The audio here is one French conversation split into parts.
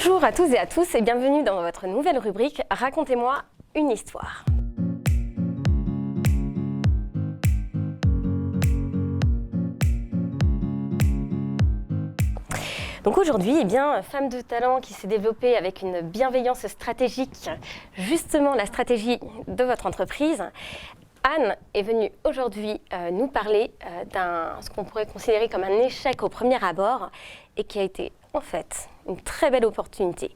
Bonjour à tous et à tous et bienvenue dans votre nouvelle rubrique « Racontez-moi une histoire ». Donc aujourd'hui, femme de talent qui s'est développée avec une bienveillance stratégique, justement la stratégie de votre entreprise, Anne est venue aujourd'hui nous parler ce qu'on pourrait considérer comme un échec au premier abord et qui a été en fait une très belle opportunité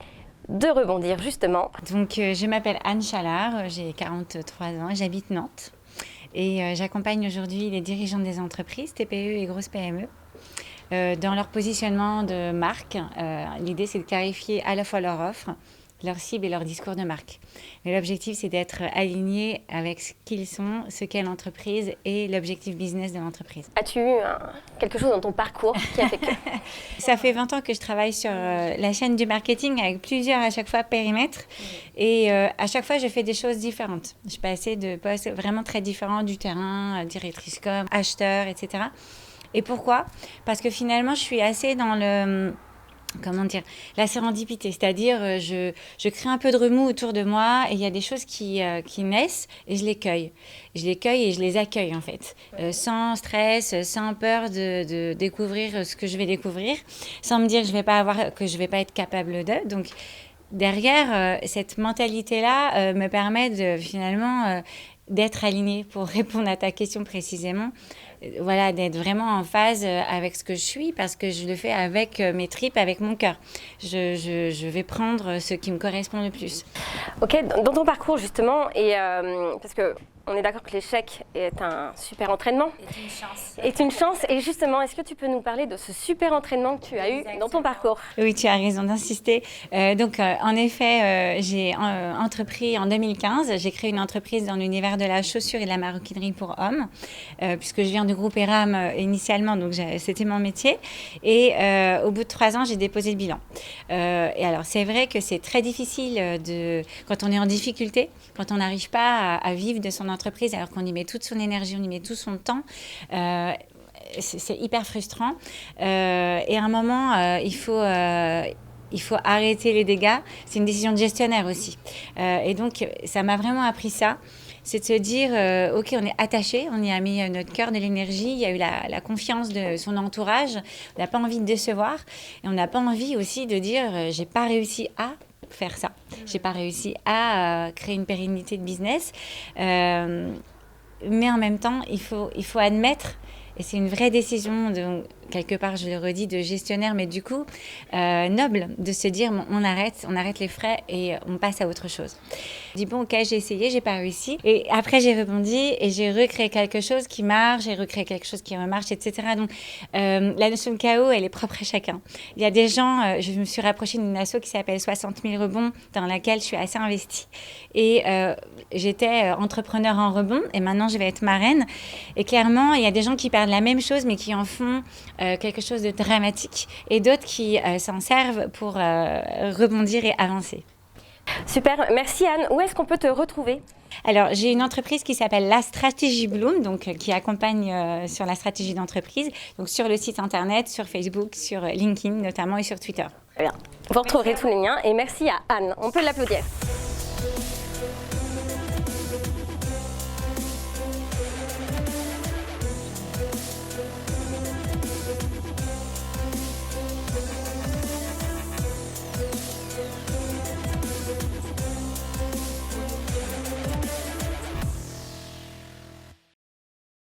de rebondir justement. Donc je m'appelle Anne Chalard, j'ai 43 ans, j'habite Nantes et j'accompagne aujourd'hui les dirigeants des entreprises, TPE et grosses PME. Dans leur positionnement de marque, l'idée c'est de clarifier à la fois leur offre, leur cible et leur discours de marque. Mais l'objectif c'est d'être aligné avec ce qu'ils sont, ce qu'est l'entreprise et l'objectif business de l'entreprise. As-tu eu quelque chose dans ton parcours qui a fait que... Ça fait 20 ans que je travaille sur la chaîne du marketing avec plusieurs à chaque fois périmètres et à chaque fois je fais des choses différentes. Je passais de postes vraiment très différents du terrain, directrice com, acheteur, etc. Et pourquoi ? Parce que finalement, je suis assez dans la sérendipité. C'est-à-dire, je crée un peu de remous autour de moi et il y a des choses qui naissent et je les cueille. Je les cueille et je les accueille, en fait. Sans stress, sans peur de découvrir ce que je vais découvrir, sans me dire que je vais pas être capable de. Donc, derrière, cette mentalité-là me permet finalement d'être alignée pour répondre à ta question précisément. Voilà, d'être vraiment en phase avec ce que je suis parce que je le fais avec mes tripes, avec mon cœur. Je vais prendre ce qui me correspond le plus. Ok, dans ton parcours justement, parce que on est d'accord que l'échec est un super entraînement. Est une chance. Et justement, est-ce que tu peux nous parler de ce super entraînement que tu as eu dans ton parcours ? Oui, tu as raison d'insister. En effet, j'ai entrepris en 2015. J'ai créé une entreprise dans l'univers de la chaussure et de la maroquinerie pour hommes, puisque je viens du groupe Eram initialement, donc c'était mon métier. Et au bout de 3 ans, j'ai déposé le bilan. Et alors, c'est vrai que c'est très difficile quand on est en difficulté, quand on n'arrive pas à vivre de son entreprise alors qu'on y met toute son énergie, on y met tout son temps. C'est hyper frustrant. Et à un moment, il faut arrêter les dégâts. C'est une décision de gestionnaire aussi. Et donc, ça m'a vraiment appris ça. C'est de se dire, OK, on est attaché, on y a mis notre cœur, de l'énergie, il y a eu la confiance de son entourage, on n'a pas envie de décevoir et on n'a pas envie aussi de dire, j'ai pas réussi à faire ça. J'ai pas réussi à créer une pérennité de business. Mais en même temps, il faut admettre, et c'est une vraie décision, quelque part, je le redis, de gestionnaire, mais du coup, noble, de se dire, bon, on arrête les frais et on passe à autre chose. Je dis, bon, ok, j'ai essayé, j'ai pas réussi. Et après, j'ai rebondi et j'ai recréé quelque chose qui marche, j'ai recréé quelque chose qui remarche, etc. Donc, la notion de chaos, elle est propre à chacun. Il y a des gens, je me suis rapprochée d'une asso qui s'appelle 60 000 rebonds, dans laquelle je suis assez investie. Et j'étais entrepreneur en rebond et maintenant, je vais être marraine. Et clairement, il y a des gens qui perdent la même chose, mais qui en font quelque chose de dramatique, et d'autres qui s'en servent pour rebondir et avancer. Super, merci Anne. Où est-ce qu'on peut te retrouver ? Alors, j'ai une entreprise qui s'appelle La Stratégie Bloom, donc qui accompagne sur la stratégie d'entreprise, donc sur le site internet, sur Facebook, sur LinkedIn notamment et sur Twitter. Bien. Vous retrouverez tous les liens et merci à Anne. On peut l'applaudir.